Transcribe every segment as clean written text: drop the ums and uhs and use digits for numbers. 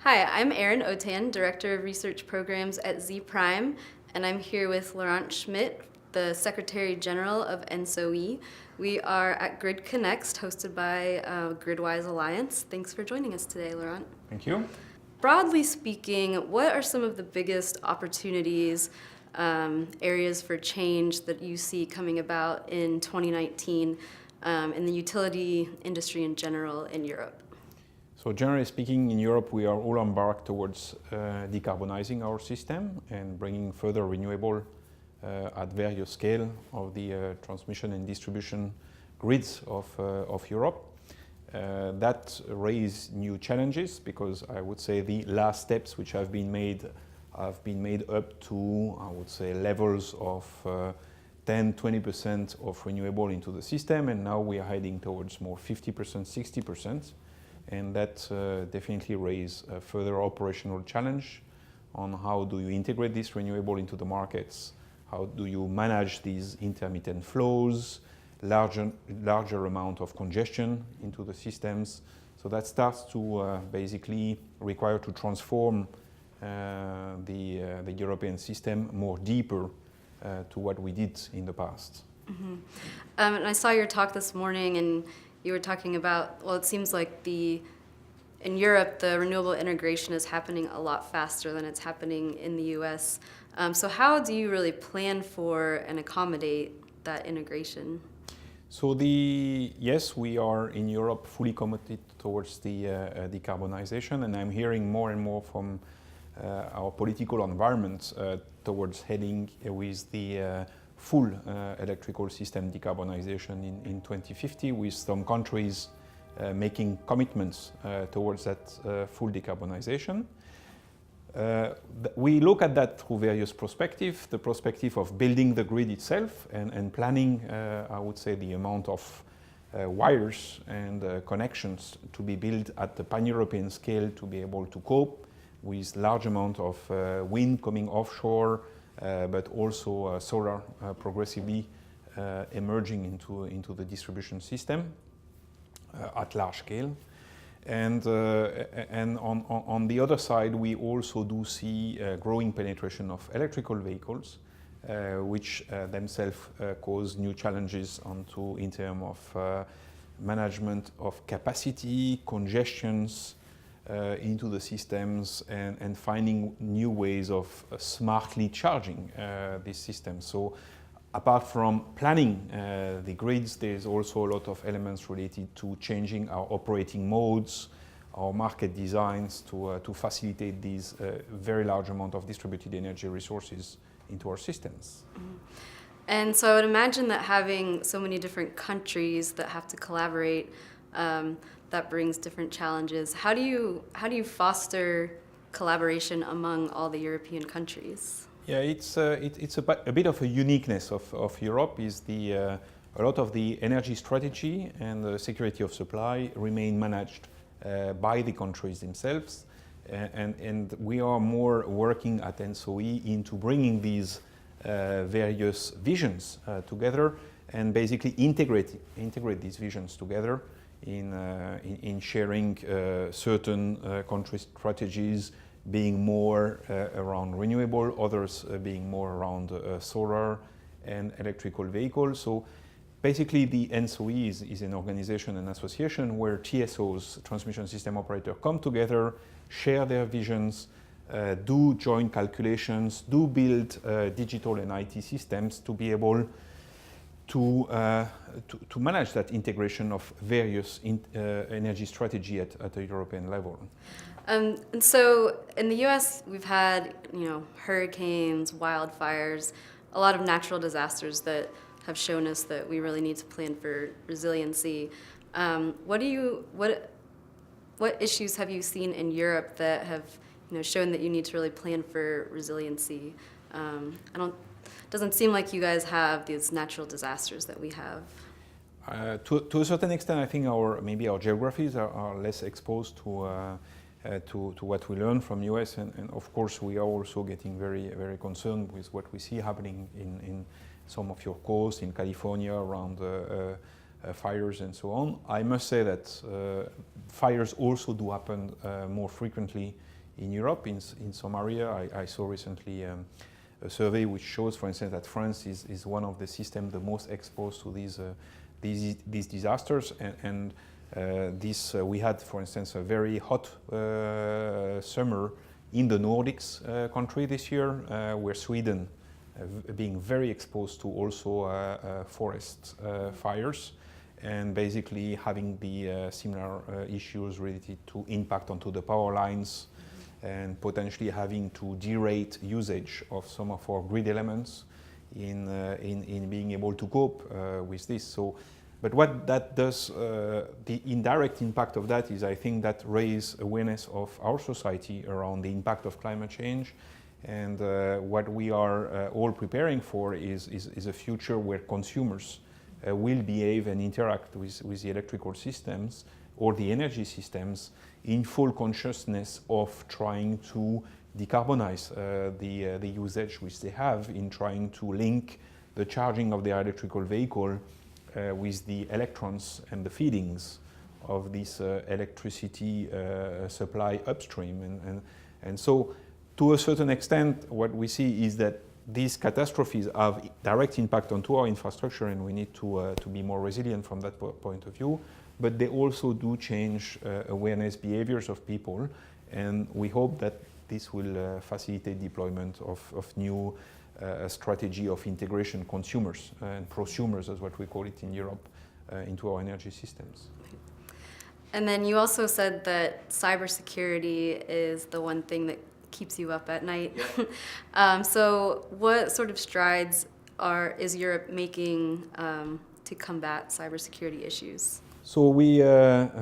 Hi, I'm Erin Otan, Director of Research Programs at Z Prime, and I'm here with Laurent Schmitt, the Secretary General of ENTSO-E. We are at Grid Connects, hosted by Gridwise Alliance. Thanks for joining us today, Laurent. Thank you. Broadly speaking, what are some of the biggest opportunities, areas for change that you see coming about in 2019 in the utility industry in general in Europe? So generally speaking, in Europe, we are all embarked towards decarbonizing our system and bringing further renewable at various scale of the transmission and distribution grids of Europe. That raise new challenges because I would say the last steps which have been made up to, I would say, levels of 10-20% of renewable into the system, and now we are heading towards more 50%, 60%. And that definitely raise a further operational challenge on how do you integrate this renewable into the markets, how do you manage these intermittent flows, larger amount of congestion into the systems. So that starts to basically require to transform the European system more deeper to what we did in the past. Mm-hmm. And I saw your talk this morning, and you were talking about, well, it seems like in Europe, the renewable integration is happening a lot faster than it's happening in the US. So how do you really plan for and accommodate that integration? So yes, we are in Europe fully committed towards the decarbonization, and I'm hearing more and more from our political environment towards heading with the full electrical system decarbonization in 2050, with some countries making commitments towards that full decarbonization. We look at that through various perspectives. The perspective of building the grid itself and planning, I would say, the amount of wires and connections to be built at the pan-European scale to be able to cope with large amount of wind coming offshore, but also solar progressively emerging into the distribution system at large scale. And on the other side, we also do see growing penetration of electrical vehicles, which themselves cause new challenges in terms of management of capacity, congestions into the systems, and finding new ways of smartly charging these systems. So apart from planning the grids, there's also a lot of elements related to changing our operating modes, our market designs to facilitate these very large amount of distributed energy resources into our systems. Mm-hmm. And so I would imagine that having so many different countries that have to collaborate, that brings different challenges. How do you foster collaboration among all the European countries? Yeah, it's a bit of a uniqueness of Europe is a lot of the energy strategy and the security of supply remain managed by the countries themselves, and we are more working at ENTSO-E into bringing these various visions together and basically integrate these visions together in sharing certain country strategies, being more around renewable, others being more around solar and electrical vehicles. So basically the ENTSO-E is an organization, an association where TSOs, transmission system operators, come together, share their visions, do joint calculations, do build digital and IT systems to be able to manage that integration of various energy strategy at a European level. And so in the US, we've had, hurricanes, wildfires, a lot of natural disasters that have shown us that we really need to plan for resiliency. What issues have you seen in Europe that have shown that you need to really plan for resiliency? Doesn't seem like you guys have these natural disasters that we have. To a certain extent, I think our geographies are less exposed to what we learn from US, and of course we are also getting very, very concerned with what we see happening in some of your coasts in California around fires and so on. I must say that fires also do happen more frequently in Europe, in some area. I saw recently a survey which shows, for instance, that France is one of the systems the most exposed to these disasters. And we had, for instance, a very hot summer in the Nordics country this year, where Sweden being very exposed to also forest fires, and basically having the similar issues related to impact onto the power lines, and potentially having to derate usage of some of our grid elements in being able to cope with this. So, but what that does, the indirect impact of that is, I think, that raise awareness of our society around the impact of climate change. And what we are all preparing for is a future where consumers will behave and interact with the electrical systems or the energy systems in full consciousness of trying to decarbonize the usage which they have, in trying to link the charging of their electrical vehicle with the electrons and the feedings of this electricity supply upstream. And so, to a certain extent, what we see is that these catastrophes have direct impact onto our infrastructure, and we need to be more resilient from that point of view. But they also do change awareness behaviors of people, and we hope that this will facilitate deployment of new strategy of integration consumers and prosumers, as what we call it in Europe, into our energy systems. And then you also said that cybersecurity is the one thing that keeps you up at night. Yeah. So what sort of strides is Europe making to combat cybersecurity issues? So we,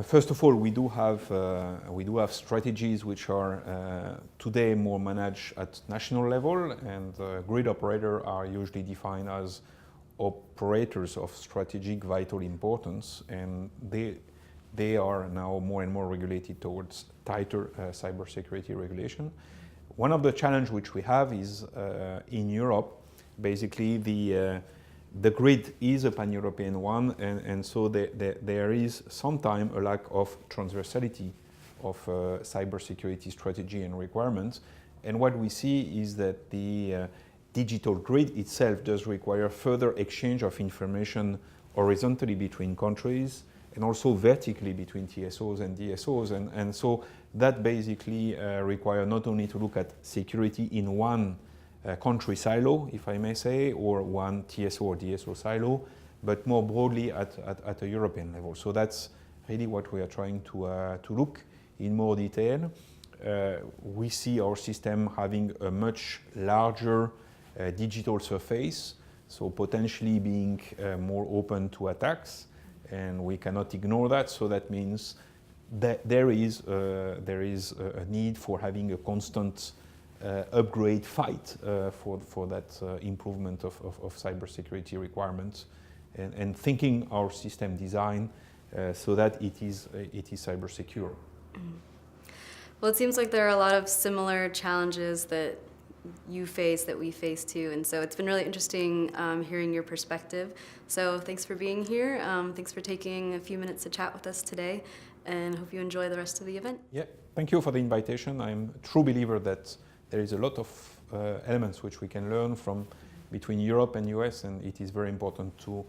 first of all, we do have strategies which are today more managed at national level, and grid operators are usually defined as operators of strategic vital importance, and they are now more and more regulated towards tighter cybersecurity regulation. One of the challenges which we have is in Europe, basically the grid is a pan-European one, and so there is sometimes a lack of transversality of cybersecurity strategy and requirements. And what we see is that the digital grid itself does require further exchange of information horizontally between countries, and also vertically between TSOs and DSOs. And so that basically requires not only to look at security in one country silo, if I may say, or one TSO or DSO silo, but more broadly at a European level. So that's really what we are trying to look in more detail. We see our system having a much larger digital surface, so potentially being more open to attacks, and we cannot ignore that. So that means that there is a need for having a constant upgrade fight for that improvement of cybersecurity requirements, and thinking our system design so that it is cyber secure. Well, it seems like there are a lot of similar challenges that you face that we face too, and so it's been really interesting hearing your perspective. So thanks for being here. Thanks for taking a few minutes to chat with us today, and hope you enjoy the rest of the event. Yeah, thank you for the invitation. I'm a true believer that there is a lot of elements which we can learn from between Europe and US, and it is very important to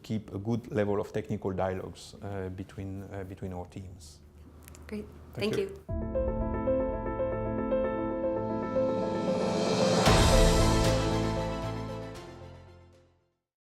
keep a good level of technical dialogues between our teams. Great, thank you.